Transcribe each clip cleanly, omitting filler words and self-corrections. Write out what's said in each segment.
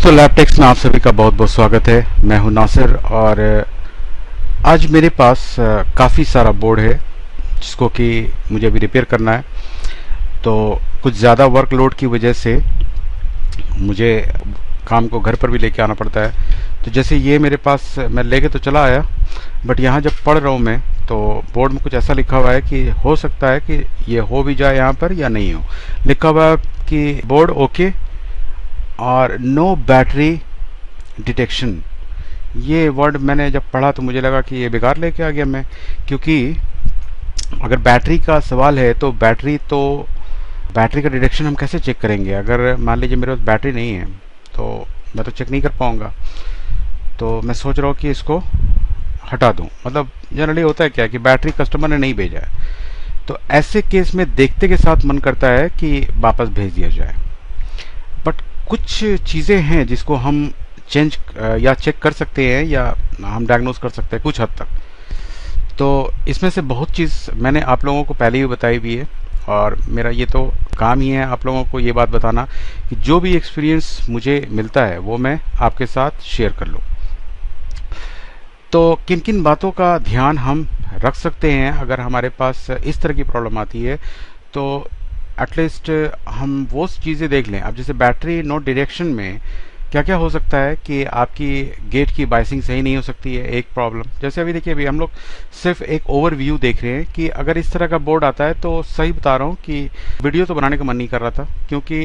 दोस्तों, लैबटेक्स में आप सभी का बहुत बहुत स्वागत है। मैं हूं नासिर और आज मेरे पास काफ़ी सारा बोर्ड है जिसको कि मुझे अभी रिपेयर करना है। तो कुछ ज़्यादा वर्कलोड की वजह से मुझे काम को घर पर भी लेके आना पड़ता है। तो जैसे ये मेरे पास मैं लेके तो चला आया, बट यहाँ जब पढ़ रहा हूँ मैं तो बोर्ड में कुछ ऐसा लिखा हुआ है कि हो सकता है कि ये हो भी जाए यहाँ पर या नहीं हो। लिखा हुआ है कि बोर्ड ओके और नो बैटरी डिटेक्शन। ये वर्ड मैंने जब पढ़ा तो मुझे लगा कि ये बेकार लेके आ गया मैं, क्योंकि अगर बैटरी का सवाल है तो बैटरी का डिटेक्शन हम कैसे चेक करेंगे। अगर मान लीजिए मेरे पास बैटरी नहीं है तो मैं तो चेक नहीं कर पाऊंगा। तो मैं सोच रहा हूँ कि इसको हटा दूं। मतलब जनरली होता है क्या कि बैटरी कस्टमर ने नहीं भेजा है, तो ऐसे केस में देखते के साथ मन करता है कि वापस भेज दिया जाए। बट कुछ चीज़ें हैं जिसको हम चेंज या चेक कर सकते हैं या हम डायग्नोस कर सकते हैं कुछ हद तक। तो इसमें से बहुत चीज़ मैंने आप लोगों को पहले ही बताई भी है, और मेरा ये तो काम ही है आप लोगों को ये बात बताना कि जो भी एक्सपीरियंस मुझे मिलता है वो मैं आपके साथ शेयर कर लूँ। तो किन किन बातों का ध्यान हम रख सकते हैं अगर हमारे पास इस तरह की प्रॉब्लम आती है, तो एटलीस्ट हम वो चीज़ें देख लें। अब जैसे बैटरी नो डायरेक्शन में क्या क्या हो सकता है कि आपकी गेट की बाइसिंग सही नहीं हो सकती है, एक प्रॉब्लम। जैसे अभी देखिए, अभी हम लोग सिर्फ एक ओवरव्यू देख रहे हैं कि अगर इस तरह का बोर्ड आता है तो सही बता रहा हूँ कि वीडियो तो बनाने का मन नहीं कर रहा था, क्योंकि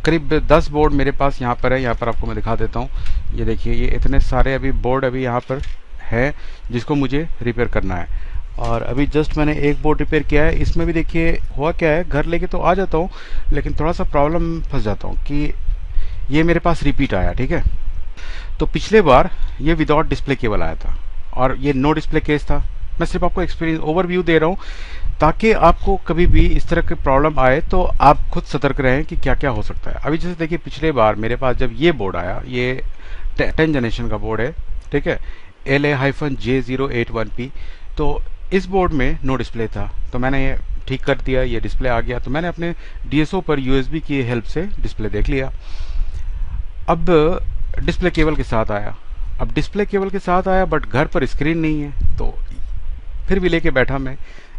करीब 10 बोर्ड मेरे पास यहाँ पर है। यहाँ पर आपको मैं दिखा देता हूँ। ये देखिए, ये इतने सारे अभी बोर्ड अभी यहाँ पर है जिसको मुझे रिपेयर करना है। और अभी जस्ट मैंने एक बोर्ड रिपेयर किया है। इसमें भी देखिए हुआ क्या है, घर लेके तो आ जाता हूँ लेकिन थोड़ा सा प्रॉब्लम फंस जाता हूँ कि ये मेरे पास रिपीट आया। ठीक है, तो पिछले बार ये विदाउट डिस्प्ले केबल आया था और ये नो डिस्प्ले केस था। मैं सिर्फ आपको एक्सपीरियंस ओवरव्यू दे रहा हूँ ताकि आपको कभी भी इस तरह की प्रॉब्लम आए तो आप खुद सतर्क रहें कि क्या क्या हो सकता है। अभी जैसे देखिए, पिछले बार मेरे पास जब ये बोर्ड आया, ये 10 जनरेशन का बोर्ड है, ठीक है, LA-J081P। तो इस बोर्ड में नो डिस्प्ले था, तो मैंने ये ठीक कर दिया, ये डिस्प्ले आ गया। तो मैंने अपने DSO पर USB की हेल्प से डिस्प्ले देख लिया। अब डिस्प्ले केबल के साथ आया, अब डिस्प्ले केबल के साथ आया बट घर पर स्क्रीन नहीं है। तो फिर भी लेके बैठा मैं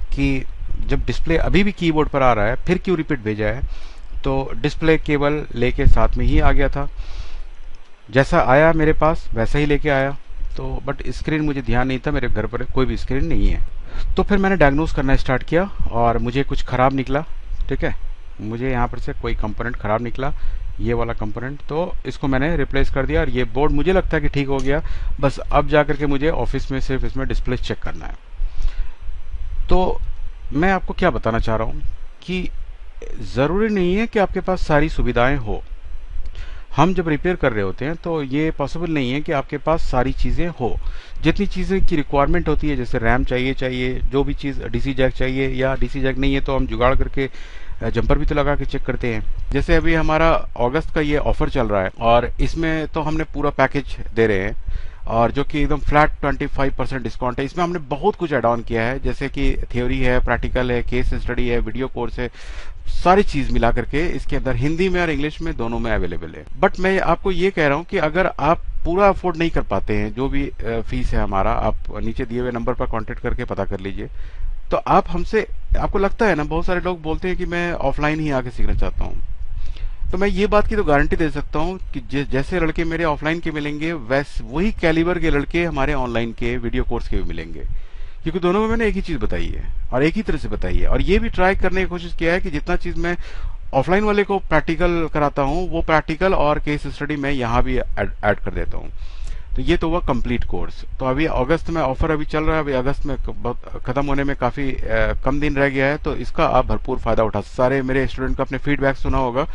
कि जब डिस्प्ले अभी भी कीबोर्ड पर आ रहा है फिर क्यों रिपीट भेजा है। तो डिस्प्ले केबल लेके साथ में ही आ गया था, जैसा आया मेरे पास वैसा ही लेके आया। तो बट स्क्रीन मुझे ध्यान नहीं था, मेरे घर पर कोई भी स्क्रीन नहीं है। तो फिर मैंने डायग्नोस करना स्टार्ट किया और मुझे कुछ ख़राब निकला। ठीक है, मुझे यहाँ पर से कोई कंपोनेंट ख़राब निकला, ये वाला कंपोनेंट। तो इसको मैंने रिप्लेस कर दिया और ये बोर्ड मुझे लगता है कि ठीक हो गया। बस अब जा करके मुझे ऑफिस में सिर्फ इसमें डिस्प्ले चेक करना है। तो मैं आपको क्या बताना चाह रहा हूँ कि ज़रूरी नहीं है कि आपके पास सारी सुविधाएं हो। हम जब रिपेयर कर रहे होते हैं तो ये पॉसिबल नहीं है कि आपके पास सारी चीज़ें हो। जितनी चीज़ें की रिक्वायरमेंट होती है, जैसे रैम चाहिए, जो भी चीज़ DC जैक चाहिए, या DC जैक नहीं है तो हम जुगाड़ करके जंपर भी तो लगा के चेक करते हैं। जैसे अभी हमारा अगस्त का ये ऑफर चल रहा है और इसमें तो हमने पूरा पैकेज दे रहे हैं, और जो कि एकदम फ्लैट 25% डिस्काउंट है। इसमें हमने बहुत कुछ ऐड ऑन किया है, जैसे कि थ्योरी है, प्रैक्टिकल है, केस स्टडी है, वीडियो कोर्स है, सारी चीज मिला करके इसके अंदर हिंदी में और इंग्लिश में दोनों में अवेलेबल है। बट मैं आपको ये कह रहा हूँ कि अगर आप पूरा अफोर्ड नहीं कर पाते हैं, जो भी फीस है हमारा, आप नीचे दिए हुए नंबर पर कॉन्टेक्ट करके पता कर लीजिए। तो आप हमसे, आपको लगता है ना, बहुत सारे लोग बोलते हैं कि मैं ऑफलाइन ही आके सीखना चाहता हूँ। तो मैं ये बात की तो गारंटी दे सकता हूँ कि जैसे लड़के मेरे ऑफलाइन के मिलेंगे वैसे वही कैलिबर के लड़के हमारे ऑनलाइन के वीडियो कोर्स के भी मिलेंगे, क्योंकि दोनों में मैंने एक ही चीज बताई है और एक ही तरह से बताई है। और ये भी ट्राई करने की कोशिश किया है कि जितना चीज मैं ऑफलाइन वाले को प्रैक्टिकल कराता हूँ वो प्रैक्टिकल और केस स्टडी में यहाँ भी ऐड कर देता हूँ। तो ये तो हुआ कंप्लीट कोर्स। तो अभी अगस्त में ऑफर अभी चल रहा है, अभी अगस्त में खत्म होने में काफी कम दिन रह गया है, तो इसका आप भरपूर फायदा उठा। सारे मेरे स्टूडेंट का अपने फीडबैक सुना होगा,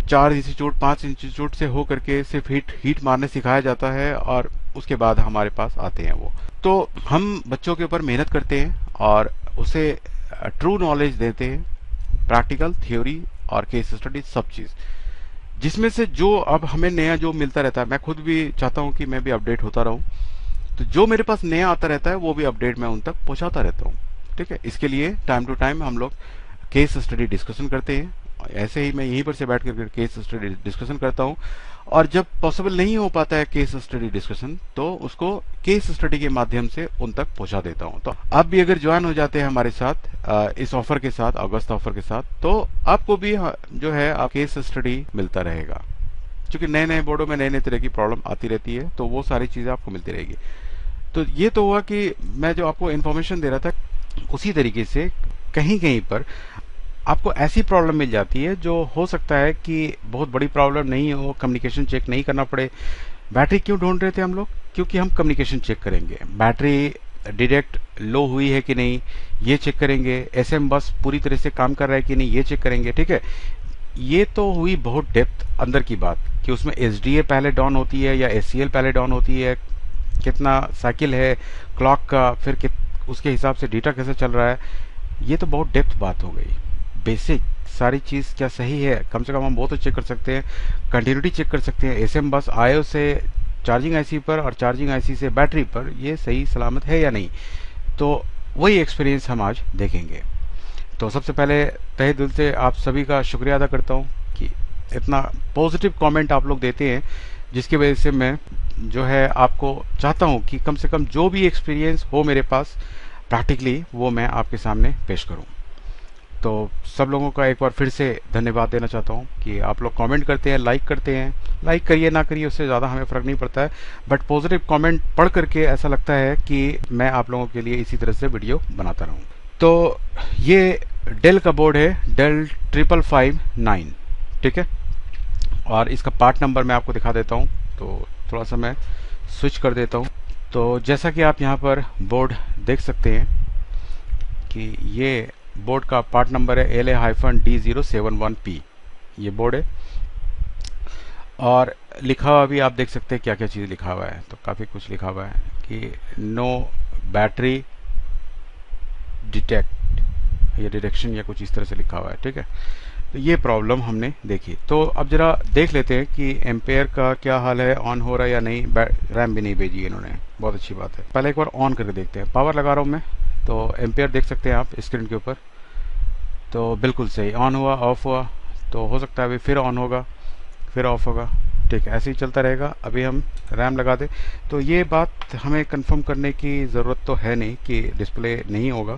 4 इंस्टीट्यूट 5 इंस्टीट्यूट से हो करके सिर्फ हीट मारने सिखाया जाता है और उसके बाद हमारे पास आते हैं वो। तो हम बच्चों के ऊपर मेहनत करते हैं और उसे ट्रू नॉलेज देते हैं, प्रैक्टिकल, थ्योरी और केस स्टडी, सब चीज, जिसमें से जो अब हमें नया जो मिलता रहता है। मैं खुद भी चाहता हूं कि मैं भी अपडेट होता रहूं, तो जो मेरे पास नया आता रहता है वो भी अपडेट मैं उन तक पहुंचाता रहता हूं। ठीक है, इसके लिए टाइम टू टाइम हम लोग केस स्टडी डिस्कशन करते हैं ऐसे ही मैं यहीं पर से बैठ कर केस स्टडी डिस्कशन करता हूँ। और जब पॉसिबल नहीं हो पाता है केस स्टडी डिस्कशन, तो उसको केस स्टडी के माध्यम से उन तक पहुंचा देता हूं। तो आप भी अगर ज्वाइन हो जाते हैं हमारे साथ इस ऑफर के साथ, अगस्त ऑफर के साथ, तो आपको भी जो है केस स्टडी मिलता रहेगा। क्योंकि नए नए बोर्डों में नए नए तरह की प्रॉब्लम आती रहती है, तो वो सारी चीजें आपको मिलती रहेगी। तो ये तो हुआ कि मैं जो आपको इन्फॉर्मेशन दे रहा था, उसी तरीके से कहीं कहीं पर आपको ऐसी प्रॉब्लम मिल जाती है जो हो सकता है कि बहुत बड़ी प्रॉब्लम नहीं हो, कम्युनिकेशन चेक नहीं करना पड़े। बैटरी क्यों ढूंढ रहे थे हम लोग? क्योंकि हम कम्युनिकेशन चेक करेंगे, बैटरी डायरेक्ट लो हुई है कि नहीं ये चेक करेंगे, एसएम बस पूरी तरह से काम कर रहा है कि नहीं ये चेक करेंगे। ठीक है, ये तो हुई बहुत डेप्थ अंदर की बात कि उसमें एसडीए पहले डाउन होती है या एससीएल पहले डाउन होती है, कितना साइकिल है क्लॉक का, फिर उसके हिसाब से डेटा कैसे चल रहा है। ये तो बहुत डेप्थ बात हो गई। बेसिक सारी चीज़ क्या सही है, कम से कम हम वो तो चेक कर सकते हैं, कंटिन्यूटी चेक कर सकते हैं, एसएम बस आयो से चार्जिंग आईसी पर और चार्जिंग आईसी से बैटरी पर ये सही सलामत है या नहीं। तो वही एक्सपीरियंस हम आज देखेंगे। तो सबसे पहले तहे दिल से आप सभी का शुक्रिया अदा करता हूँ कि इतना पॉजिटिव कमेंट आप लोग देते हैं, जिसकी वजह से मैं जो है आपको चाहता हूँ कि कम से कम जो भी एक्सपीरियंस हो मेरे पास प्रैक्टिकली, वो मैं आपके सामने पेश करूँ। तो सब लोगों का एक बार फिर से धन्यवाद देना चाहता हूँ कि आप लोग कमेंट करते हैं, लाइक करते हैं। लाइक करिए ना करिए, उससे ज़्यादा हमें फ़र्क नहीं पड़ता है, बट पॉजिटिव कमेंट पढ़ करके ऐसा लगता है कि मैं आप लोगों के लिए इसी तरह से वीडियो बनाता रहूँ। तो ये डेल का बोर्ड है, डेल 5559। ठीक है, और इसका पार्ट नंबर मैं आपको दिखा देता हूँ। तो थोड़ा सा मैं स्विच कर देता हूँ। तो जैसा कि आप यहाँ पर बोर्ड देख सकते हैं कि ये बोर्ड का पार्ट नंबर है LA-D071P। ये बोर्ड है, और लिखा हुआ भी आप देख सकते हैं क्या क्या चीज़ लिखा हुआ है। तो काफ़ी कुछ लिखा हुआ है कि नो बैटरी डिटेक्ट या डिटेक्शन या कुछ इस तरह से लिखा हुआ है। ठीक है, तो ये प्रॉब्लम हमने देखी। तो अब जरा देख लेते हैं कि एम्पेयर का क्या हाल है, ऑन हो रहा है या नहीं। रैम भी नहीं भेजी इन्होंने, बहुत अच्छी बात है। पहले एक बार ऑन करके देखते हैं। पावर लगा रहा हूँ मैं, तो एम्पेयर देख सकते हैं आप स्क्रीन के ऊपर। तो बिल्कुल सही, ऑन हुआ, ऑफ हुआ, तो हो सकता है अभी फिर ऑन होगा, फिर ऑफ होगा। ठीक है, ऐसे ही चलता रहेगा। अभी हम रैम लगा दें। तो ये बात हमें कंफर्म करने की ज़रूरत तो है नहीं कि डिस्प्ले नहीं होगा।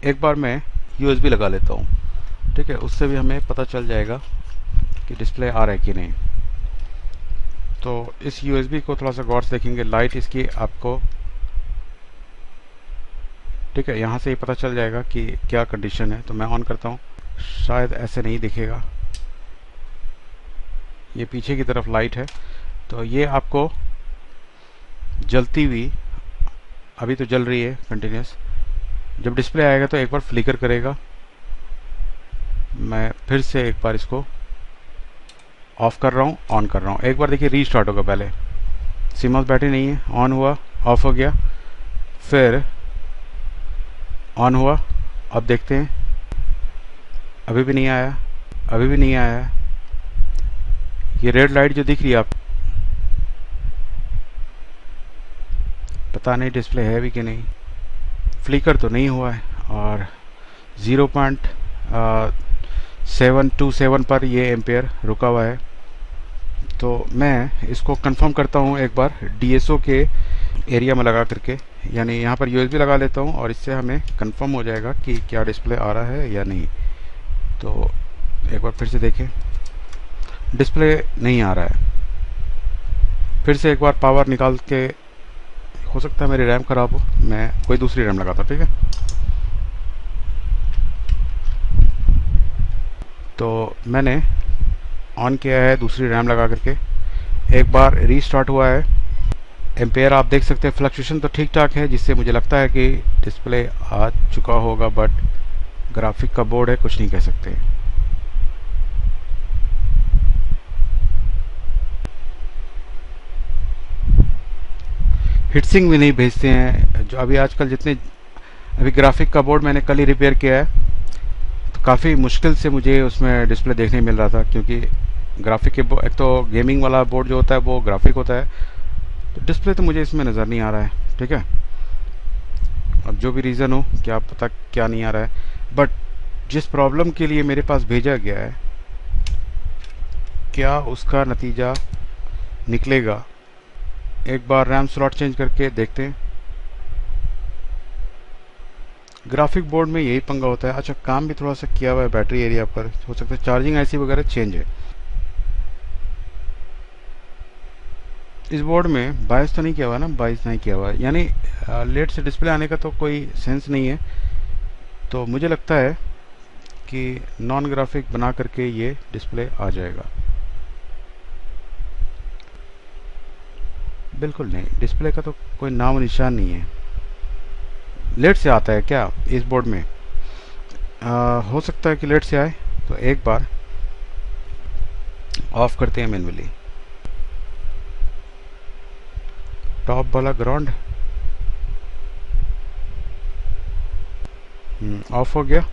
एक बार मैं यूएसबी लगा लेता हूँ। ठीक है, उससे भी हमें पता चल जाएगा कि डिस्प्ले आ रहा है कि नहीं। तो इस यूएसबी को थोड़ा सा गौर से देखेंगे, लाइट इसकी आपको, ठीक है, यहाँ से ही पता चल जाएगा कि क्या कंडीशन है। तो मैं ऑन करता हूँ, शायद ऐसे नहीं दिखेगा, ये पीछे की तरफ लाइट है। तो ये आपको जलती हुई, अभी तो जल रही है कंटिन्यूस, जब डिस्प्ले आएगा तो एक बार फ्लिकर करेगा। मैं फिर से एक बार इसको ऑफ कर रहा हूँ, ऑन कर रहा हूँ। एक बार देखिए रीस्टार्ट होगा। पहले सीमॉस बैटरी नहीं है, ऑन हुआ, ऑफ हो गया, फिर ऑन हुआ। अब देखते हैं, अभी भी नहीं आया, अभी भी नहीं आया है। ये रेड लाइट जो दिख रही है आप, पता नहीं डिस्प्ले है भी कि नहीं। फ्लिकर तो नहीं हुआ है, और 0.727 पर ये एम्पेयर रुका हुआ है। तो मैं इसको कंफर्म करता हूँ एक बार डीएसओ के एरिया में लगा करके, यानी यहाँ पर यूएसबी लगा लेता हूँ, और इससे हमें कंफर्म हो जाएगा कि क्या डिस्प्ले आ रहा है या नहीं। तो एक बार फिर से देखें, डिस्प्ले नहीं आ रहा है। फिर से एक बार पावर निकाल के, हो सकता है मेरी रैम ख़राब हो, मैं कोई दूसरी रैम लगाता हूँ। ठीक है, तो मैंने ऑन किया है दूसरी रैम लगा करके। एक बार रीस्टार्ट हुआ है। एम्पेयर आप देख सकते हैं, फ्लक्चुएशन तो ठीक ठाक है, जिससे मुझे लगता है कि डिस्प्ले आ चुका होगा, बट ग्राफिक का बोर्ड है, कुछ नहीं कह सकते। हिटसिंग भी नहीं भेजते हैं जो अभी आजकल जितने। अभी ग्राफिक का बोर्ड मैंने कल ही रिपेयर किया है, तो काफ़ी मुश्किल से मुझे उसमें डिस्प्ले देखने मिल रहा था, क्योंकि ग्राफिक के एक तो गेमिंग वाला बोर्ड जो होता है वो ग्राफिक होता है, तो डिस्प्ले तो मुझे इसमें नज़र नहीं आ रहा है। ठीक है, अब जो भी रीज़न हो, क्या पता क्या नहीं आ रहा है, बट जिस प्रॉब्लम के लिए मेरे पास भेजा गया है क्या उसका नतीजा निकलेगा। एक बार रैम स्लॉट चेंज करके देखते हैं। ग्राफिक बोर्ड में यही पंगा होता है। अच्छा, काम भी थोड़ा सा किया हुआ है बैटरी एरिया पर, हो सकता है चार्जिंग ऐसी वगैरह चेंज है। इस बोर्ड में बाइस तो नहीं किया हुआ ना, बाइस नहीं किया हुआ है, यानी लेट से डिस्प्ले आने का तो कोई सेंस नहीं है। तो मुझे लगता है कि नॉन ग्राफिक बना करके ये डिस्प्ले आ जाएगा। बिल्कुल नहीं, डिस्प्ले का तो कोई नाम निशान नहीं है। लेट से आता है क्या इस बोर्ड में? हो सकता है कि लेट से आए। तो एक बार ऑफ करते हैं मैन्युअली। टॉप वाला ग्राउंड ऑफ हो गया।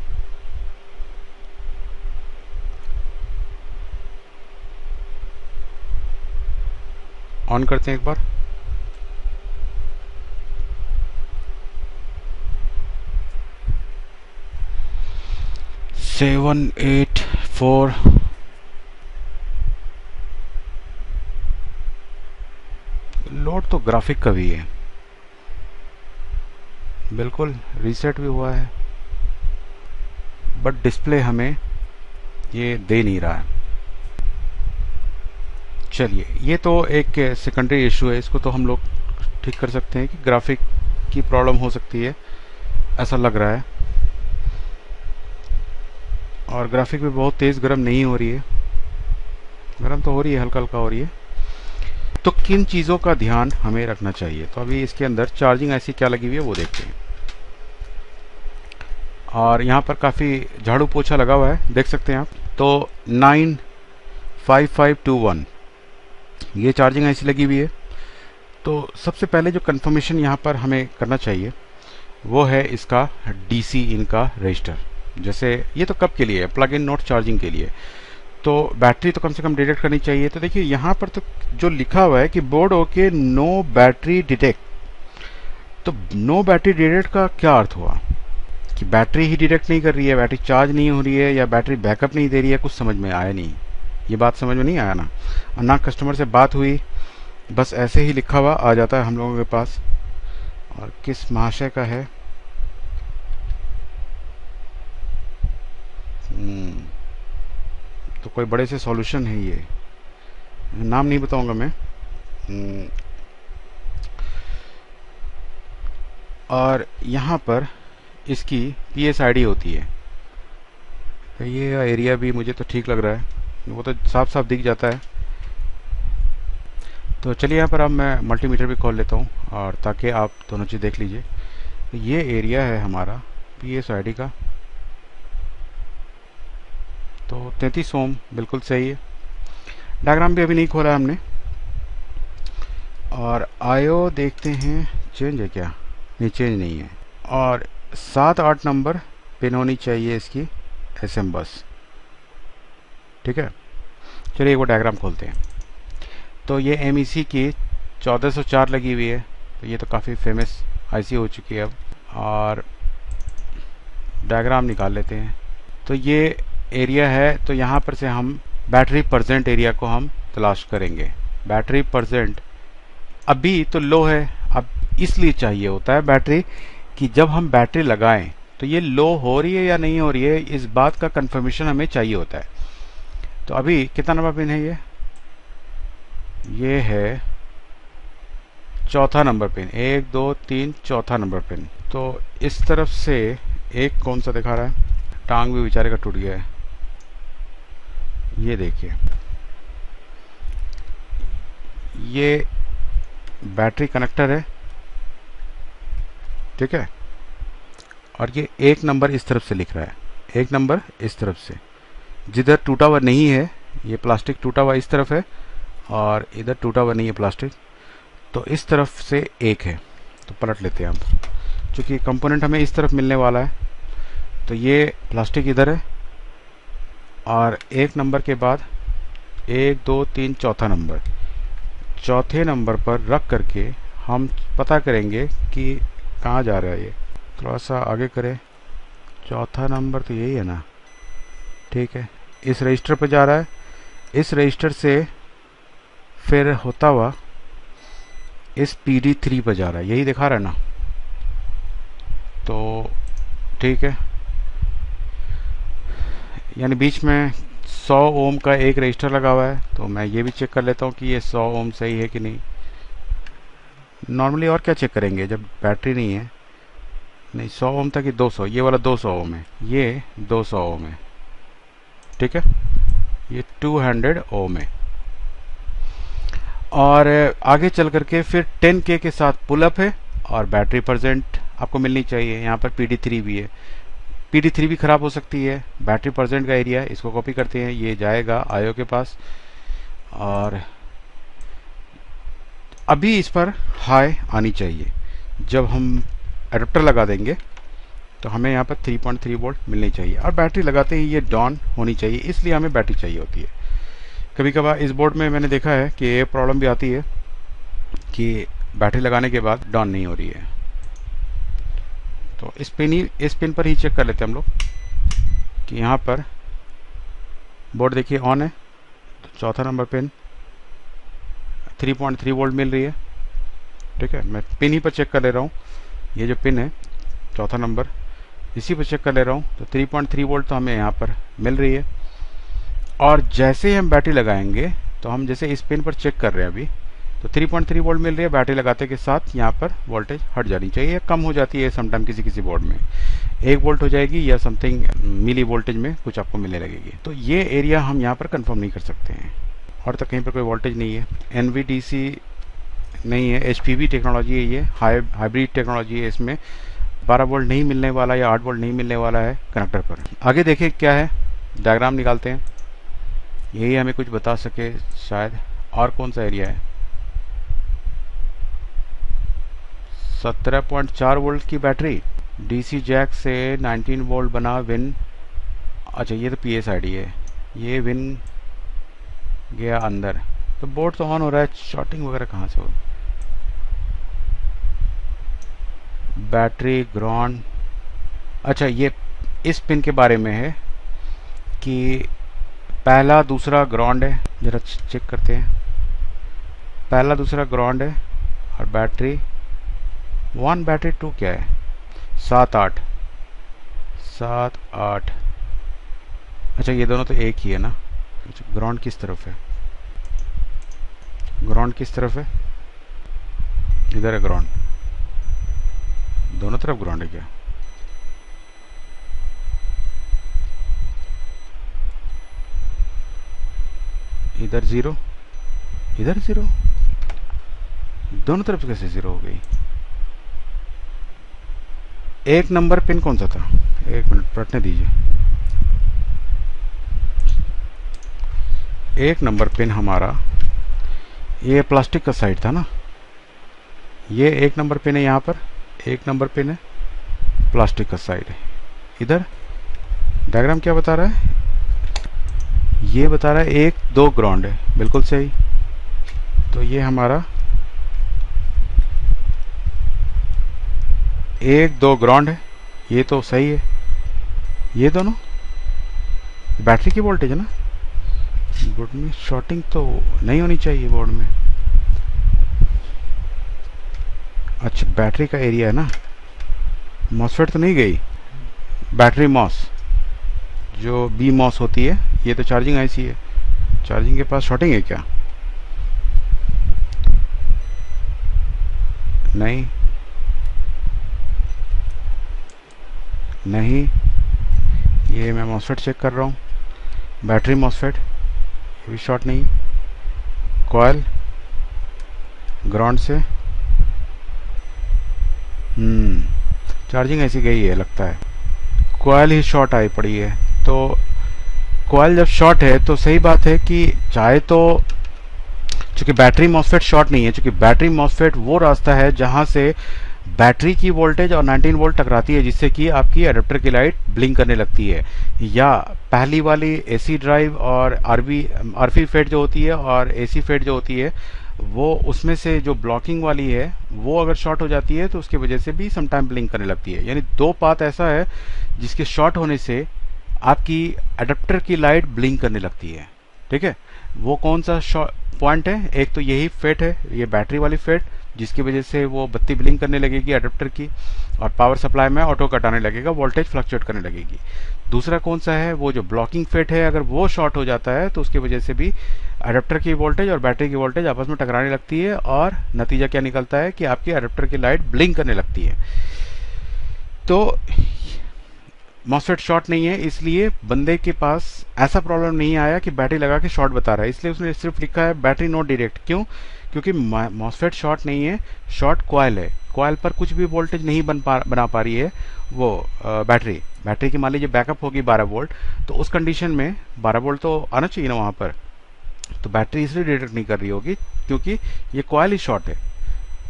ऑन करते हैं एक बार। सेवन 8 4 लोड तो ग्राफिक का भी है, बिल्कुल रीसेट भी हुआ है, बट डिस्प्ले हमें ये दे नहीं रहा है। चलिए, ये तो एक सेकेंडरी इशू है, इसको तो हम लोग ठीक कर सकते हैं कि ग्राफिक की प्रॉब्लम हो सकती है, ऐसा लग रहा है। और ग्राफिक भी बहुत तेज़ गर्म नहीं हो रही है, गर्म तो हो रही है, हल्का हल्का हो रही है। तो किन चीज़ों का ध्यान हमें रखना चाहिए? तो अभी इसके अंदर चार्जिंग ऐसी क्या लगी हुई है वो देखते हैं। और यहाँ पर काफ़ी झाड़ू पोछा लगा हुआ है, देख सकते हैं आप। तो 95521 ये चार्जिंग ऐसी लगी हुई है। तो सबसे पहले जो कंफर्मेशन यहाँ पर हमें करना चाहिए वो है इसका डीसी इनका रजिस्टर। जैसे ये तो कब के लिए है? प्लग इन नॉट चार्जिंग के लिए। तो बैटरी तो कम से कम डिटेक्ट करनी चाहिए। तो देखिए यहाँ पर तो जो लिखा हुआ है कि board okay no battery detect. तो नो बैटरी डिटेक्ट का क्या अर्थ हुआ? कि बैटरी ही डिटेक्ट नहीं कर रही है, बैटरी चार्ज नहीं हो रही है, या बैटरी बैकअप नहीं दे रही है? कुछ समझ में आया नहीं, ये बात समझ में नहीं आया ना। ना कस्टमर से बात हुई, बस ऐसे ही लिखा हुआ आ जाता है हम लोगों के पास। और किस महाशय का है? तो कोई बड़े से सॉल्यूशन है, ये नाम नहीं बताऊंगा मैं। और यहाँ पर इसकी PSID होती है। तो ये एरिया भी मुझे तो ठीक लग रहा है, वो तो साफ साफ दिख जाता है। तो चलिए यहाँ पर अब मैं मल्टीमीटर भी खोल लेता हूँ, और ताकि आप दोनों चीज़ देख लीजिए। तो ये एरिया है हमारा PSID का। तो 33 ओम बिल्कुल सही है। डायग्राम भी अभी नहीं खोला हमने। और आयो देखते हैं, चेंज है क्या? नहीं, चेंज नहीं है। और 7-8 नंबर पिन होनी चाहिए इसकी SM बस, ठीक है। चलिए वो डायग्राम खोलते हैं। तो ये MEC की 1404 लगी हुई है। तो ये तो काफ़ी फेमस IC हो चुकी है अब। और डायग्राम निकाल लेते हैं। तो ये एरिया है, तो यहाँ पर से हम बैटरी परसेंट एरिया को हम तलाश करेंगे। बैटरी परसेंट अभी तो लो है, अब इसलिए चाहिए होता है बैटरी कि जब हम बैटरी लगाएं तो ये लो हो रही है या नहीं हो रही है, इस बात का कंफर्मेशन हमें चाहिए होता है। तो अभी कितना नंबर पिन है ये है चौथा नंबर पिन, 1 2 3 चौथा नंबर पिन। तो इस तरफ से एक कौन सा दिखा रहा है? टांग भी बेचारे का टूट गया है। ये देखिए, ये बैटरी कनेक्टर है, ठीक है। और ये 1 नंबर इस तरफ से लिख रहा है, 1 नंबर इस तरफ से। जिधर टूटा हुआ नहीं है, ये प्लास्टिक टूटा हुआ इस तरफ है, और इधर टूटा हुआ नहीं है प्लास्टिक, तो इस तरफ से 1 है। तो पलट लेते हैं हम, क्योंकि कंपोनेंट हमें इस तरफ मिलने वाला है। तो ये प्लास्टिक इधर है, और 1 नंबर के बाद 1 2 3 चौथा नंबर, चौथे नंबर पर रख करके हम पता करेंगे कि कहाँ जा रहा है। ये थोड़ा सा आगे करें, चौथा नंबर तो यही है ना, ठीक है। इस रजिस्टर पर जा रहा है, इस रजिस्टर से फिर होता हुआ इस PD3 पर जा रहा है, यही दिखा रहा है ना। तो ठीक है, यानी बीच में 100 ओम का एक रजिस्टर लगा हुआ है। तो मैं ये भी चेक कर लेता हूँ कि ये 100 ओम सही है कि नहीं। नॉर्मली और क्या चेक करेंगे जब बैटरी नहीं है। नहीं, 100 ओम था कि 200, ये वाला 200 ओम है, ये 200 ओम है, ठीक है, ये 200 ओम है। और आगे चल करके फिर 10K के साथ पुलअप है और बैटरी परसेंट आपको मिलनी चाहिए। यहाँ पर PD3 भी है, PD3 भी ख़राब हो सकती है। बैटरी परसेंट का एरिया है, इसको कॉपी करते हैं, ये जाएगा आयो के पास और अभी इस पर हाई आनी चाहिए। जब हम एडाप्टर लगा देंगे तो हमें यहाँ पर 3.3 वोल्ट मिलनी चाहिए और बैटरी लगाते ही ये डाउन होनी चाहिए, इसलिए हमें बैटरी चाहिए होती है। कभी कभार इस बोर्ड में मैंने देखा है कि ये प्रॉब्लम भी आती है कि बैटरी लगाने के बाद डाउन नहीं हो रही है। तो इस पिन पर ही चेक कर लेते हैं हम लोग कि यहाँ पर बोर्ड देखिए ऑन है। तो चौथा नंबर पिन 3.3 वोल्ट मिल रही है, ठीक है। मैं पिन ही पर चेक कर ले रहा हूँ, ये जो पिन है चौथा नंबर, इसी पर चेक कर ले रहा हूँ। तो 3.3 वोल्ट तो हमें यहाँ पर मिल रही है। और जैसे ही हम बैटरी लगाएंगे तो हम जैसे इस पिन पर चेक कर रहे हैं अभी, तो 3.3 वोल्ट मिल रही है। बैटरी लगाते के साथ यहाँ पर वोल्टेज हट जानी चाहिए या कम हो जाती है समटाइम किसी बोर्ड में 1 वोल्ट हो जाएगी या समथिंग मिली वोल्टेज में कुछ आपको मिलने लगेगी। तो ये एरिया हम यहाँ पर कंफर्म नहीं कर सकते हैं। और तो कहीं पर कोई वोल्टेज नहीं है, NVDC नहीं है, HPV टेक्नोलॉजी है, ये हाइब्रिड टेक्नोलॉजी है। इसमें 12 वोल्ट नहीं मिलने वाला या 8 वोल्ट नहीं मिलने वाला है कनेक्टर पर। आगे देखिए क्या है, डायग्राम निकालते हैं, यही हमें कुछ बता सके शायद। और कौन सा एरिया है, 17.4 वोल्ट की बैटरी, DC जैक से 19 वोल्ट बना विन। अच्छा ये तो PSID है, ये विन गया अंदर। तो बोर्ड तो ऑन हो रहा है, शॉर्टिंग वगैरह कहाँ से हो। बैटरी ग्राउंड, अच्छा ये इस पिन के बारे में है कि पहला दूसरा ग्राउंड है, जरा चेक करते हैं। पहला दूसरा ग्राउंड है और बैटरी 1 बैटरी 2 क्या है, 7-8। अच्छा ये दोनों तो एक ही है ना। अच्छा ग्राउंड किस तरफ है, ग्राउंड किस तरफ है, इधर है ग्राउंड, दोनों तरफ ग्राउंड है क्या। इधर 0, इधर 0, दोनों तरफ कैसे 0 हो गई। 1 नंबर पिन कौन सा था, 1 मिनट पलटने दीजिए। 1 नंबर पिन हमारा ये प्लास्टिक का साइड था ना, ये 1 नंबर पिन है, यहाँ पर 1 नंबर पिन है, प्लास्टिक का साइड है। इधर डायग्राम क्या बता रहा है, ये बता रहा है 1-2 ग्राउंड है, बिल्कुल सही। तो ये हमारा 1-2 ग्राउंड है, ये तो सही है। ये दोनों बैटरी की वोल्टेज है ना, बोर्ड में शॉर्टिंग तो नहीं होनी चाहिए बोर्ड में। अच्छा बैटरी का एरिया है ना, मॉसफेट तो नहीं गई, बैटरी मॉस जो बी मॉस होती है, ये तो चार्जिंग IC है। चार्जिंग के पास शॉर्टिंग है क्या, नहीं नहीं, ये मैं मॉसफेट चेक कर रहा हूँ, बैटरी मॉसफेट, ये भी शॉर्ट नहीं। कॉयल ग्राउंड से चार्जिंग ऐसी गई है लगता है, कॉयल ही शॉर्ट आई पड़ी है। तो कॉयल जब शॉर्ट है तो सही बात है कि चाहे तो, चूंकि बैटरी मॉसफेट शॉर्ट नहीं है, चूंकि बैटरी मॉसफेट वो रास्ता है जहां से बैटरी की वोल्टेज और 19 वोल्ट टकराती है, जिससे कि आपकी एडाप्टर की लाइट ब्लिंक करने लगती है। या पहली वाली AC ड्राइव और RV फेड जो होती है और AC फेड जो होती है, वो उसमें से जो ब्लॉकिंग वाली है वो अगर शॉर्ट हो जाती है तो उसकी वजह से भी समटाइम ब्लिंक करने लगती है। यानी 2 पाथ ऐसा है जिसके शॉर्ट होने से आपकी एडाप्टर की लाइट ब्लिंक करने लगती है, ठीक है। वो कौन सा पॉइंट है? एक तो यही फेट है, ये बैटरी वाली फेट, जिसकी वजह से वो बत्ती ब्लिंक करने लगेगी अडेप्टर की, और पावर सप्लाई में ऑटो कट आने लगेगा, वोल्टेज फ्लक्चुएट करने लगेगी। दूसरा कौन सा है? वो जो ब्लॉकिंग फेट है, अगर वो शॉर्ट हो जाता है तो उसकी वजह से भी अडेप्टर की वोल्टेज और बैटरी की वोल्टेज आपस में टकराने लगती है, और नतीजा क्या निकलता है कि आपकी अडेप्टर की लाइट ब्लिंक करने लगती है। तो मॉसफेट शॉर्ट नहीं है, इसलिए बंदे के पास ऐसा प्रॉब्लम नहीं आया कि बैटरी लगा के शॉर्ट बता रहा है, इसलिए उसने सिर्फ लिखा है बैटरी नॉट डायरेक्ट। क्यों? क्योंकि मॉसफेट शॉर्ट नहीं है, शॉर्ट कॉइल है, कॉइल पर कुछ भी वोल्टेज नहीं बना पा रही है वो बैटरी की मान लीजिए बैकअप होगी 12 वोल्ट, तो उस कंडीशन में 12 वोल्ट तो आना चाहिए ना वहाँ पर, तो बैटरी इसलिए डिटेक्ट नहीं कर रही होगी क्योंकि ये कॉइल ही शॉर्ट है,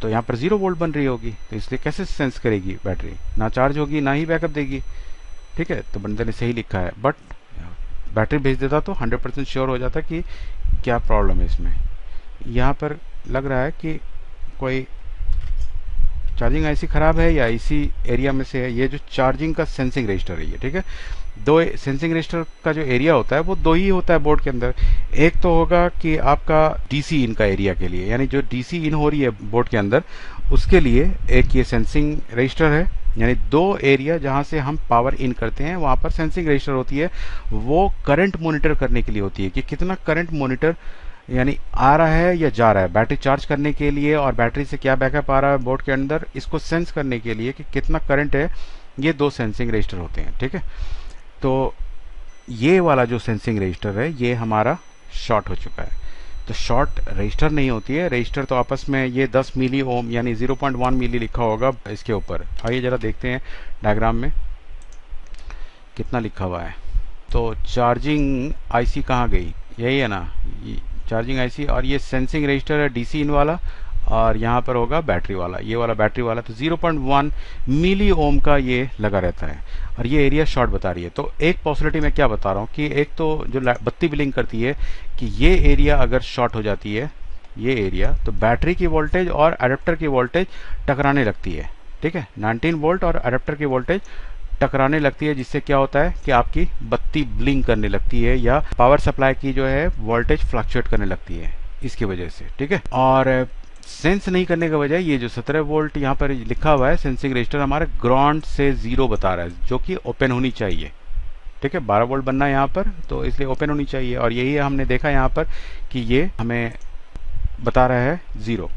तो यहाँ पर 0 वोल्ट बन रही होगी, तो इसलिए कैसे सेंस करेगी बैटरी, ना चार्ज होगी ना ही बैकअप देगी। ठीक है, तो बंदे ने सही लिखा है, बट बैटरी भेज देता तो 100% श्योर हो जाता कि क्या प्रॉब्लम है इसमें। यहाँ पर लग रहा है कि कोई चार्जिंग आईसी खराब है या इसी एरिया में से है। ये जो चार्जिंग का सेंसिंग रजिस्टर है ये, ठीक है, दो सेंसिंग रजिस्टर का जो एरिया होता है वो दो ही होता है बोर्ड के अंदर। एक तो होगा कि आपका डीसी इन का एरिया के लिए, यानी जो डीसी इन हो रही है बोर्ड के अंदर उसके लिए एक ये सेंसिंग रजिस्टर है, यानी दो एरिया जहां से हम पावर इन करते हैं वहां पर सेंसिंग रजिस्टर होती है। वो करंट मॉनिटर करने के लिए होती है कि कितना करंट मॉनिटर यानी आ रहा है या जा रहा है, बैटरी चार्ज करने के लिए और बैटरी से क्या बैकअप आ रहा है बोर्ड के अंदर, इसको सेंस करने के लिए कि कितना करंट है। ये दो सेंसिंग रजिस्टर होते हैं, ठीक है। तो ये वाला जो सेंसिंग रजिस्टर है ये हमारा शॉर्ट हो चुका है। तो शॉर्ट रजिस्टर नहीं होती है, रजिस्टर तो आपस में ये 10 मिली ओम यानी 0.1 मिली लिखा होगा इसके ऊपर। आइए जरा देखते हैं डायग्राम में कितना लिखा हुआ है। तो चार्जिंग आईसी कहाँ गई? यही है ना, चार्जिंग आईसी, और ये सेंसिंग रजिस्टर है डीसी इन वाला, और यहाँ पर होगा बैटरी वाला, ये वाला बैटरी वाला। तो 0.1 मिली ओम का ये लगा रहता है और ये एरिया शॉर्ट बता रही है। तो एक पॉसिबिलिटी मैं क्या बता रहा हूँ कि एक तो जो बत्ती ब्लिंक करती है कि ये एरिया अगर शॉर्ट हो जाती है, ये एरिया, तो बैटरी की वोल्टेज और अडेप्टर की वोल्टेज टकराने लगती है। ठीक है, 19 वोल्ट और अडेप्टर की वोल्टेज टकराने लगती है, जिससे क्या होता है कि आपकी बत्ती ब्लिंक करने लगती है या पावर सप्लाई की जो है वोल्टेज फ्लक्चुएट करने लगती है इसकी वजह से। ठीक है, और सेंस नहीं करने के बजाय ये जो 17 वोल्ट यहाँ पर लिखा हुआ है सेंसिंग रजिस्टर हमारे ग्राउंड से 0 बता रहा है, जो कि ओपन होनी चाहिए। ठीक है, 12 वोल्ट बनना है यहाँ पर, तो इसलिए ओपन होनी चाहिए। और यही हमने देखा यहाँ पर कि ये हमें बता रहा है 0,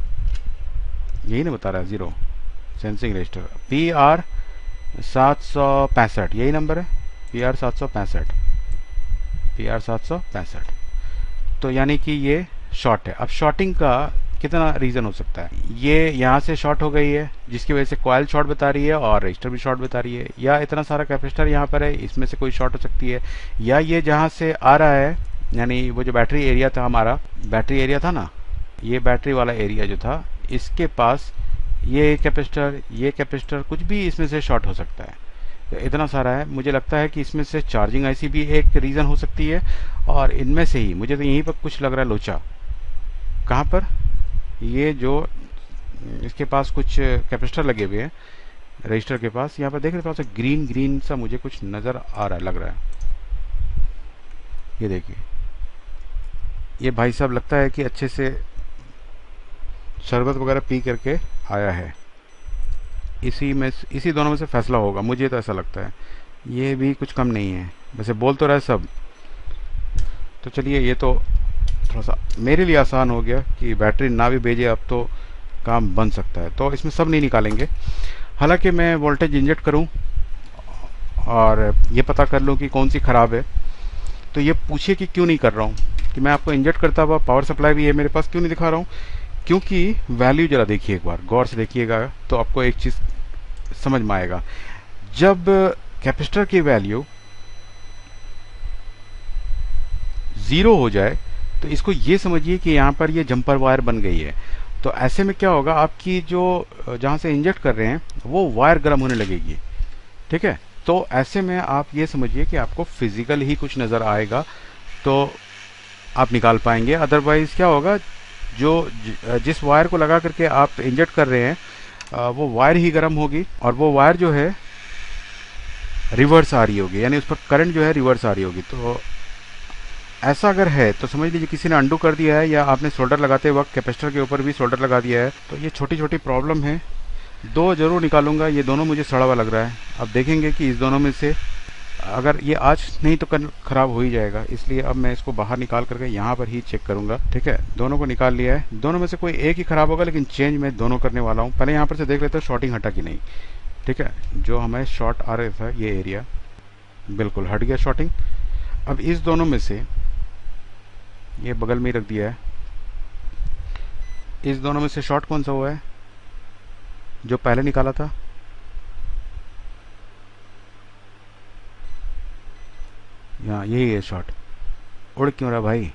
यही ना बता रहा है 0 सेंसिंग रजिस्टर। PR 765 यही नंबर है, PR 765, PR 765। तो यानी कि ये शॉर्ट है। अब शॉर्टिंग का कितना रीज़न हो सकता है? ये यहाँ से शॉर्ट हो गई है जिसकी वजह से कॉइल शॉर्ट बता रही है और रजिस्टर भी शॉर्ट बता रही है, या इतना सारा कैपेसिटर यहाँ पर है इसमें से कोई शॉर्ट हो सकती है, या ये जहाँ से आ रहा है यानी वो जो बैटरी एरिया था हमारा, बैटरी एरिया था ना, ये बैटरी वाला एरिया जो था इसके पास ये कैपेसिटर कुछ भी इसमें से शॉर्ट हो सकता है। तो इतना सारा है, मुझे लगता है कि इसमें से चार्जिंग आईसी भी एक रीज़न हो सकती है, और इनमें से ही मुझे तो यहीं पर कुछ लग रहा है लोचा। कहाँ पर? ये जो इसके पास कुछ कैपेसिटर लगे हुए हैं रजिस्टर के पास, यहाँ पर देख रहे थोड़ा सा ग्रीन ग्रीन सा मुझे कुछ नज़र आ रहा है, लग रहा है। ये देखिए, ये भाई साहब लगता है कि अच्छे से शरबत वगैरह पी करके आया है, इसी दोनों में से फैसला होगा, मुझे तो ऐसा लगता है। ये भी कुछ कम नहीं है, वैसे बोल तो रहे सब। तो चलिए, ये तो थोड़ा सा मेरे लिए आसान हो गया कि बैटरी ना भी भेजे, अब तो काम बन सकता है। तो इसमें सब नहीं निकालेंगे, हालांकि मैं वोल्टेज इंजेक्ट करूं और ये पता कर लूं कि कौन सी ख़राब है। तो ये पूछिए कि क्यों नहीं कर रहा हूं, कि मैं आपको इंजेक्ट करता हुआ पावर सप्लाई भी है मेरे पास, क्यों नहीं दिखा रहा हूं? क्योंकि वैल्यू ज़रा देखिए, एक बार गौर से देखिएगा तो आपको एक चीज़ समझ में आएगा। जब कैपेसिटर की वैल्यू 0 हो जाए तो इसको ये समझिए कि यहाँ पर ये जंपर वायर बन गई है। तो ऐसे में क्या होगा, आपकी जो जहाँ से इंजेक्ट कर रहे हैं वो वायर गर्म होने लगेगी। ठीक है, तो ऐसे में आप ये समझिए कि आपको फिजिकल ही कुछ नज़र आएगा तो आप निकाल पाएंगे, अदरवाइज क्या होगा, जो जिस वायर को लगा करके आप इंजेक्ट कर रहे हैं वो वायर ही गर्म होगी, और वो वायर जो है रिवर्स आ रही होगी, यानी उस पर करंट जो है रिवर्स आ रही होगी। तो ऐसा अगर है तो समझ लीजिए किसी ने अंडू कर दिया है, या आपने सोल्डर लगाते वक्त कैपेसिटर के ऊपर भी सोल्डर लगा दिया है, तो ये छोटी छोटी प्रॉब्लम है। दो जरूर निकालूंगा, ये दोनों मुझे सड़ा हुआ लग रहा है। अब देखेंगे कि इस दोनों में से अगर ये आज नहीं तो कल खराब हो ही जाएगा, इसलिए अब मैं इसको बाहर निकाल करके यहाँ पर ही चेक करूंगा। ठीक है, दोनों को निकाल लिया है, दोनों में से कोई एक ही खराब होगा, लेकिन चेंज मैं दोनों करने वाला हूँ। पहले यहाँ पर से देख लेते हैं शॉर्टिंग हटा कि नहीं। ठीक है, जो हमें शॉर्ट आ रहा था ये एरिया बिल्कुल हट गया शॉर्टिंग। अब इस दोनों में से ये बगल में ही रख दिया है, इस दोनों में से शॉर्ट कौन सा हुआ है जो पहले निकाला था? यहाँ यही है शॉर्ट। उड़ क्यों रहा भाई?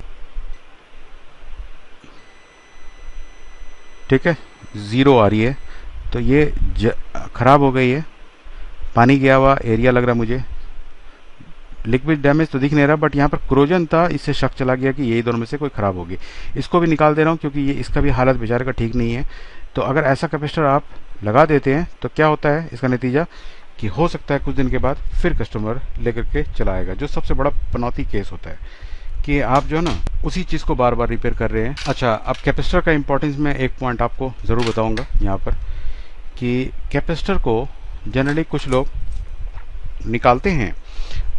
ठीक है, ज़ीरो आ रही है, तो ये खराब हो गई है। पानी गया हुआ एरिया लग रहा मुझे। लिक्विड डैमेज तो दिख नहीं रहा, बट यहाँ पर क्रोजन था, इससे शक चला गया कि यही दोनों में से कोई ख़राब होगी। इसको भी निकाल दे रहा हूँ क्योंकि ये इसका भी हालत बेचारे का ठीक नहीं है। तो अगर ऐसा कैपेसिटर आप लगा देते हैं तो क्या होता है इसका नतीजा, कि हो सकता है कुछ दिन के बाद फिर कस्टमर लेकर के चला आएगा, जो सबसे बड़ा पनौती केस होता है कि आप जो है ना उसी चीज़ को बार बार रिपेयर कर रहे हैं। अच्छा, अब कैपेसिटर का इंपॉर्टेंस में एक पॉइंट आपको ज़रूर बताऊँगा यहाँ पर, कि कैपेसिटर को जनरली कुछ लोग निकालते हैं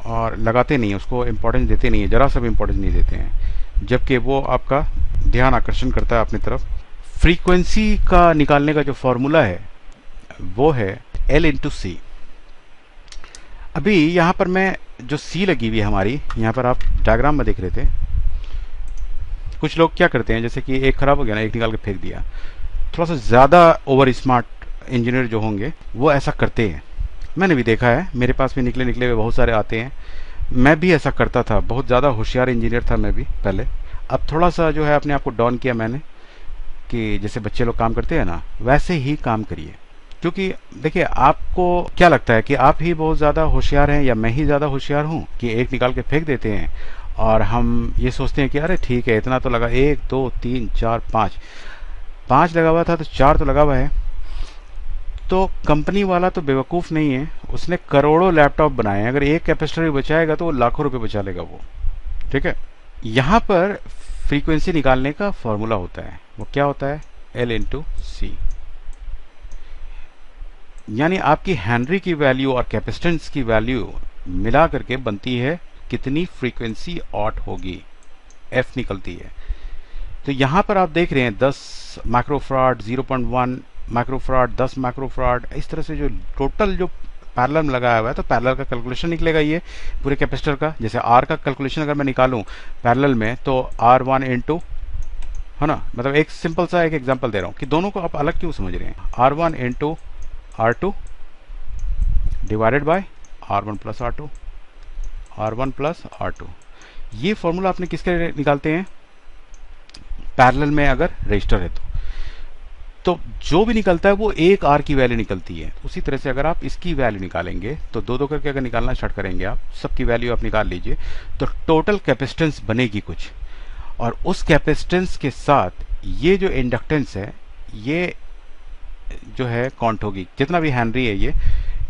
और लगाते नहीं हैं, उसको इम्पोर्टेंस देते नहीं है, ज़रा सा भी इम्पोर्टेंस नहीं देते हैं, जबकि वो आपका ध्यान आकर्षण करता है अपनी तरफ। फ्रीक्वेंसी का निकालने का जो फॉर्मूला है वो है L/C। अभी यहाँ पर मैं जो C लगी हुई है हमारी, यहाँ पर आप डायग्राम में देख रहे थे, कुछ लोग क्या करते हैं, जैसे कि एक खराब हो गया ना, एक निकाल के फेंक दिया। थोड़ा सा ज़्यादा ओवर स्मार्ट इंजीनियर जो होंगे वो ऐसा करते हैं, मैंने भी देखा है, मेरे पास भी निकले निकले हुए बहुत सारे आते हैं। मैं भी ऐसा करता था, बहुत ज़्यादा होशियार इंजीनियर था मैं भी पहले। अब थोड़ा सा जो है अपने आप को डाउन किया मैंने, कि जैसे बच्चे लोग काम करते हैं ना वैसे ही काम करिए। क्योंकि देखिए, आपको क्या लगता है कि आप ही बहुत ज़्यादा होशियार हैं या मैं ही ज़्यादा होशियार हूँ, कि एक निकाल के फेंक देते हैं और हम ये सोचते हैं कि अरे ठीक है इतना तो लगा, 1 2 3 4 5 लगा हुआ था तो 4 तो लगा हुआ है। तो कंपनी वाला तो बेवकूफ़ नहीं है, उसने करोड़ों लैपटॉप बनाए हैं, अगर एक कैपेसिटर भी बचाएगा तो वो लाखों रुपए बचा लेगा वो। ठीक है, यहाँ पर फ्रीक्वेंसी निकालने का फॉर्मूला होता है, वो क्या होता है, L/C। यानी आपकी हेनरी की वैल्यू और कैपेसिटेंस की वैल्यू मिला करके बनती है कितनी फ्रीक्वेंसी ऑट होगी, F निकलती है। तो यहाँ पर आप देख रहे हैं 10 माइक्रोफ्राड, 0.1 माइक्रोफ्राड, 10 माइक्रोफ्राड, इस तरह से जो टोटल जो पैरेलल में लगाया हुआ है, तो पैरेलल का कैलकुलेशन निकलेगा ये पूरे कैपेसिटर का। जैसे R का कैलकुलेशन अगर मैं निकालूं पैरेलल में तो R1 इंटू, है ना, मतलब एक सिंपल सा एक एग्जांपल दे रहा हूँ कि दोनों को आप अलग क्यों समझ रहे हैं। R1 into R2 divided by R1 plus R2, R1 plus R2। ये फॉर्मूला आपने किसके निकालते हैं, पैरेलल में अगर रजिस्टर है तो जो भी निकलता है वो एक आर की वैल्यू निकलती है। उसी तरह से अगर आप इसकी वैल्यू निकालेंगे तो दो दो करके अगर निकालना स्टार्ट करेंगे आप, सबकी वैल्यू आप निकाल लीजिए, तो टोटल कैपेसिटेंस बनेगी कुछ, और उस कैपेसिटेंस के साथ ये जो इंडक्टेंस है ये जो है काउंट होगी, जितना भी हेनरी है ये,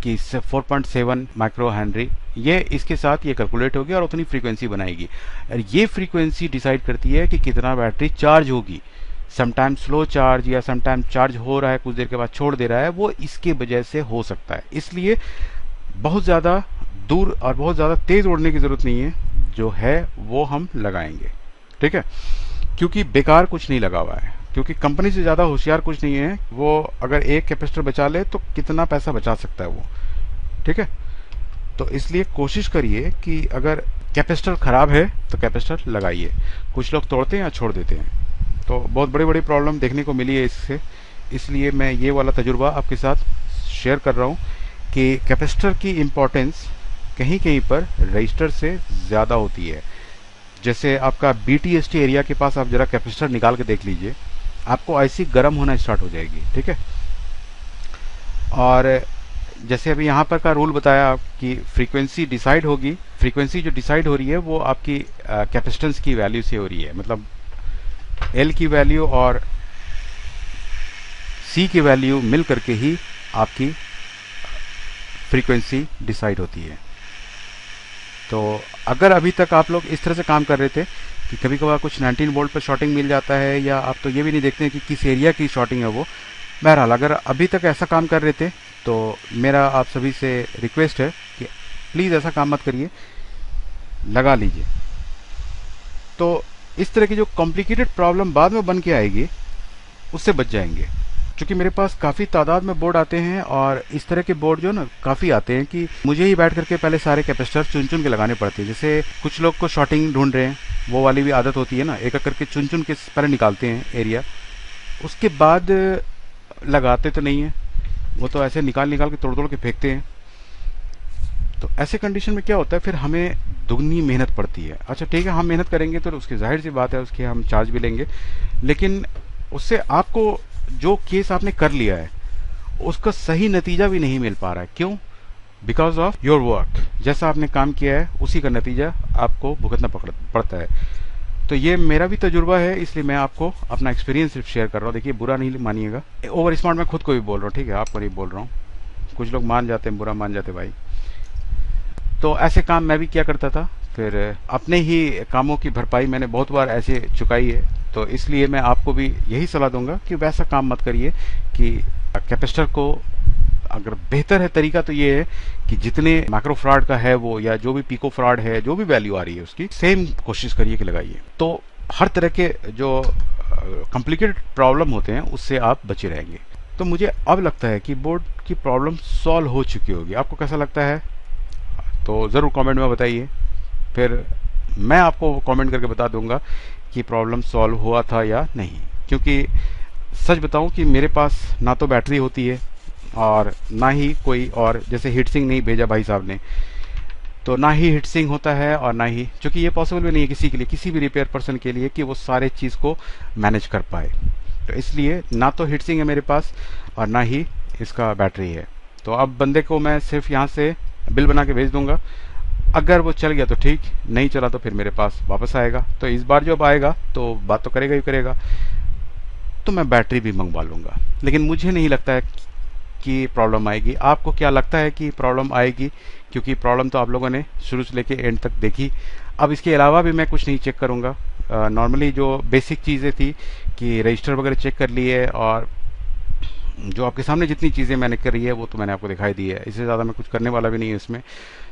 कि 4.7 माइक्रो हेनरी, ये इसके साथ ये कैलकुलेट होगी और उतनी फ्रीक्वेंसी बनाएगी। और ये फ्रीक्वेंसी डिसाइड करती है कि कितना बैटरी चार्ज होगी। समटाइम स्लो चार्ज या समटाइम चार्ज हो रहा है कुछ देर के बाद छोड़ दे रहा है, वो इसके वजह से हो सकता है। इसलिए बहुत ज़्यादा दूर और बहुत ज़्यादा तेज़ उड़ने की ज़रूरत नहीं है, जो है वो हम लगाएंगे। ठीक है, क्योंकि बेकार कुछ नहीं लगा हुआ है, क्योंकि कंपनी से ज़्यादा होशियार कुछ नहीं है। वो अगर एक कैपेसिटर बचा ले तो कितना पैसा बचा सकता है वो। ठीक है, तो इसलिए कोशिश करिए कि अगर कैपेसिटर ख़राब है तो कैपेसिटर लगाइए। कुछ लोग तोड़ते हैं या छोड़ देते हैं, तो बहुत बड़ी बड़ी प्रॉब्लम देखने को मिली है इससे। इसलिए मैं ये वाला तजुर्बा आपके साथ शेयर कर रहा हूँ कि कैपेसिटर की इम्पोर्टेंस कहीं कहीं पर रजिस्टर से ज़्यादा होती है। जैसे आपका BTST एरिया के पास आप ज़रा कैपेसिटर निकाल के देख लीजिए, आपको ऐसी गर्म होना स्टार्ट हो जाएगी। ठीक है, और जैसे अभी यहाँ पर का रूल बताया कि फ्रीक्वेंसी डिसाइड होगी, फ्रीक्वेंसी जो डिसाइड हो रही है वो आपकी कैपेसिटेंस की वैल्यू से हो रही है, मतलब L की वैल्यू और C की वैल्यू मिल करके ही आपकी फ्रीक्वेंसी डिसाइड होती है। तो अगर अभी तक आप लोग इस तरह से काम कर रहे थे कि कभी कभार कुछ 19 वोल्ट पर शॉर्टिंग मिल जाता है, या आप तो ये भी नहीं देखते हैं कि किस एरिया की शॉर्टिंग है वो, बहरहाल अगर अभी तक ऐसा काम कर रहे थे तो मेरा आप सभी से रिक्वेस्ट है कि प्लीज़ ऐसा काम मत करिए, लगा लीजिए। तो इस तरह की जो कॉम्प्लिकेटेड प्रॉब्लम बाद में बन के आएगी उससे बच जाएंगे। क्योंकि मेरे पास काफ़ी तादाद में बोर्ड आते हैं, और इस तरह के बोर्ड जो ना काफ़ी आते हैं कि मुझे ही बैठ करके पहले सारे कैपेसिटर चुन चुन के लगाने पड़ते हैं। जैसे कुछ लोग को शॉर्टिंग ढूंढ रहे हैं, वो वाली भी आदत होती है ना, एक एक करके चुन चुन के पहले निकालते हैं एरिया, उसके बाद लगाते तो नहीं है, वो तो ऐसे निकाल निकाल के तोड़ तोड़ के फेंकते हैं। तो ऐसे कंडीशन में क्या होता है, फिर हमें दुगनी मेहनत पड़ती है। अच्छा ठीक है, हम मेहनत करेंगे तो उसकी जाहिर सी बात है उसके हम चार्ज भी लेंगे, लेकिन उससे आपको जो केस आपने कर लिया है उसका सही नतीजा भी नहीं मिल पा रहा है। क्यों? Because of your work. जैसा आपने काम किया है उसी का नतीजा आपको भुगतना पड़ता है। तो ये मेरा भी तजुर्बा है, इसलिए मैं आपको अपना एक्सपीरियंस सिर्फ शेयर कर रहा हूँ। देखिए बुरा नहीं मानिएगा, ओवर स्मार्ट मैं खुद को भी बोल रहा हूँ, ठीक है, आपको नहीं बोल रहा हूँ। कुछ लोग मान जाते हैं, बुरा मान जाते भाई। तो ऐसे काम मैं भी किया करता था, फिर अपने ही कामों की भरपाई मैंने बहुत बार ऐसे चुकाई है। तो इसलिए मैं आपको भी यही सलाह दूंगा कि वैसा काम मत करिए कि कैपेसिटर को, अगर बेहतर है तरीका तो ये है कि जितने मैक्रो फ्रॉड का है वो, या जो भी पिको फ्रॉड है, जो भी वैल्यू आ रही है उसकी सेम कोशिश करिए कि लगाइए। तो हर तरह के जो कॉम्प्लिकेटेड प्रॉब्लम होते हैं उससे आप बचे रहेंगे। तो मुझे अब लगता है कि बोर्ड की प्रॉब्लम सॉल्व हो चुकी होगी। आपको कैसा लगता है तो ज़रूर कमेंट में बताइए, फिर मैं आपको कमेंट करके बता दूंगा कि प्रॉब्लम सॉल्व हुआ था या नहीं। क्योंकि सच बताऊं कि मेरे पास ना तो बैटरी होती है और ना ही कोई और, जैसे हीट सिंक नहीं भेजा भाई साहब ने, तो ना ही हीट सिंक होता है और ना ही, क्योंकि ये पॉसिबल भी नहीं है किसी के लिए, किसी भी रिपेयर पर्सन के लिए कि वो सारे चीज़ को मैनेज कर पाए। तो इसलिए ना तो हीट सिंक है मेरे पास और ना ही इसका बैटरी है। तो अब बंदे को मैं सिर्फ यहाँ से बिल बना के भेज दूंगा, अगर वो चल गया तो ठीक, नहीं चला तो फिर मेरे पास वापस आएगा। तो इस बार जब आएगा तो बात तो करेगा ही करेगा, तो मैं बैटरी भी मंगवा लूँगा। लेकिन मुझे नहीं लगता है कि प्रॉब्लम आएगी। आपको क्या लगता है कि प्रॉब्लम आएगी? क्योंकि प्रॉब्लम तो आप लोगों ने शुरू से लेके एंड तक देखी। अब इसके अलावा भी मैं कुछ नहीं चेक करूँगा। नॉर्मली जो बेसिक चीज़ें थी कि रजिस्टर वगैरह चेक कर लिए, और जो आपके सामने जितनी चीज़ें मैंने करी है वो तो मैंने आपको दिखाई दी है। इससे ज़्यादा मैं कुछ करने वाला भी नहीं है इसमें।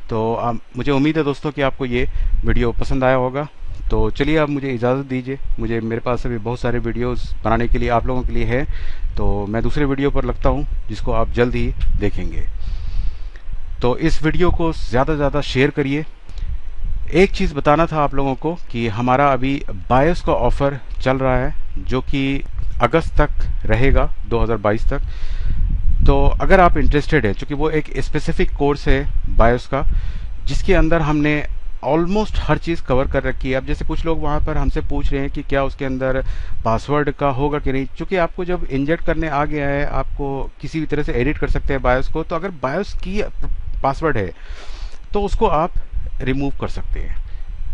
तो मुझे उम्मीद है दोस्तों कि आपको ये वीडियो पसंद आया होगा। तो चलिए अब मुझे इजाज़त दीजिए, मेरे पास अभी बहुत सारे वीडियोस बनाने के लिए आप लोगों के लिए है, तो मैं दूसरे वीडियो पर लगता हूँ जिसको आप जल्द ही देखेंगे। तो इस वीडियो को ज़्यादा से ज़्यादा शेयर करिए। एक चीज़ बताना था आप लोगों को कि हमारा अभी बायोस का ऑफ़र चल रहा है, जो कि अगस्त तक रहेगा, 2022 तक। तो अगर आप इंटरेस्टेड है, क्योंकि वो एक स्पेसिफिक कोर्स है बायोस का, जिसके अंदर हमने ऑलमोस्ट हर चीज़ कवर कर रखी है। अब जैसे कुछ लोग वहाँ पर हमसे पूछ रहे हैं कि क्या उसके अंदर पासवर्ड का होगा कि नहीं, क्योंकि आपको जब इंजेक्ट करने आ गया है, आपको किसी भी तरह से एडिट कर सकते हैं बायोस को। तो अगर बायोस की पासवर्ड है तो उसको आप रिमूव कर सकते हैं।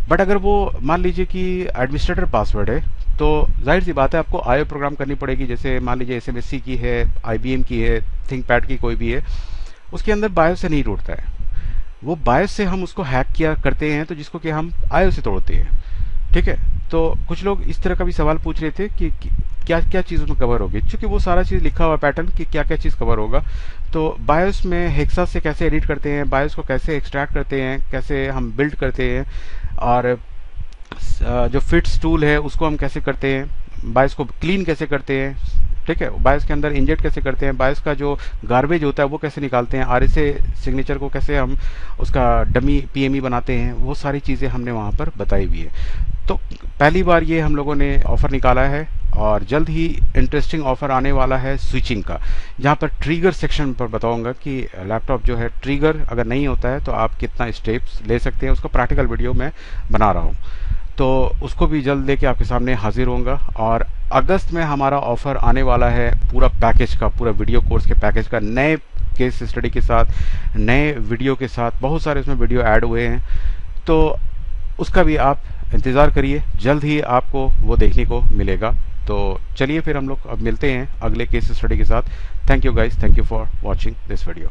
बट अगर वो मान लीजिए कि एडमिनिस्ट्रेटर पासवर्ड है, तो जाहिर सी बात है आपको आईओ प्रोग्राम करनी पड़ेगी। जैसे मान लीजिए एसएमएससी की है, आईबीएम की है, थिंकपैड की कोई भी है, उसके अंदर बायोस से नहीं तोड़ता है वो। बायोस से हम उसको हैक किया करते हैं, तो जिसको कि हम आईओ से तोड़ते हैं, ठीक है। तो कुछ लोग इस तरह का भी सवाल पूछ रहे थे कि क्या क्या चीज़ उसमें कवर होगी, क्योंकि वो सारा चीज़ लिखा हुआ पैटर्न कि क्या क्या चीज़ कवर होगा। तो बायोस में हेक्सा से कैसे एडिट करते हैं, बायोस को कैसे एक्सट्रैक्ट करते हैं, कैसे हम बिल्ड करते हैं, और जो फिट्स टूल है उसको हम कैसे करते हैं, बायोस को क्लीन कैसे करते हैं, ठीक है, बायोस के अंदर इंजेक्ट कैसे करते हैं, बायोस का जो गार्बेज होता है वो कैसे निकालते हैं, आरएसए सिग्नेचर को कैसे हम उसका डमी पीएमई बनाते हैं, वो सारी चीज़ें हमने वहाँ पर बताई हुई है। तो पहली बार ये हम लोगों ने ऑफ़र निकाला है, और जल्द ही इंटरेस्टिंग ऑफ़र आने वाला है स्विचिंग का, जहाँ पर ट्रिगर सेक्शन पर बताऊंगा कि लैपटॉप जो है ट्रिगर अगर नहीं होता है तो आप कितना स्टेप्स ले सकते हैं। उसका प्रैक्टिकल वीडियो मैं बना रहा हूँ, तो उसको भी जल्द लेके आपके सामने हाजिर होऊंगा। और अगस्त में हमारा ऑफ़र आने वाला है पूरा पैकेज का, पूरा वीडियो कोर्स के पैकेज का, नए केस स्टडी के साथ, नए वीडियो के साथ, बहुत सारे उसमें वीडियो ऐड हुए हैं। तो उसका भी आप इंतज़ार करिए, जल्द ही आपको वो देखने को मिलेगा। तो चलिए फिर हम लोग अब मिलते हैं अगले केस स्टडी के साथ। Thank you guys, thank you for watching this video.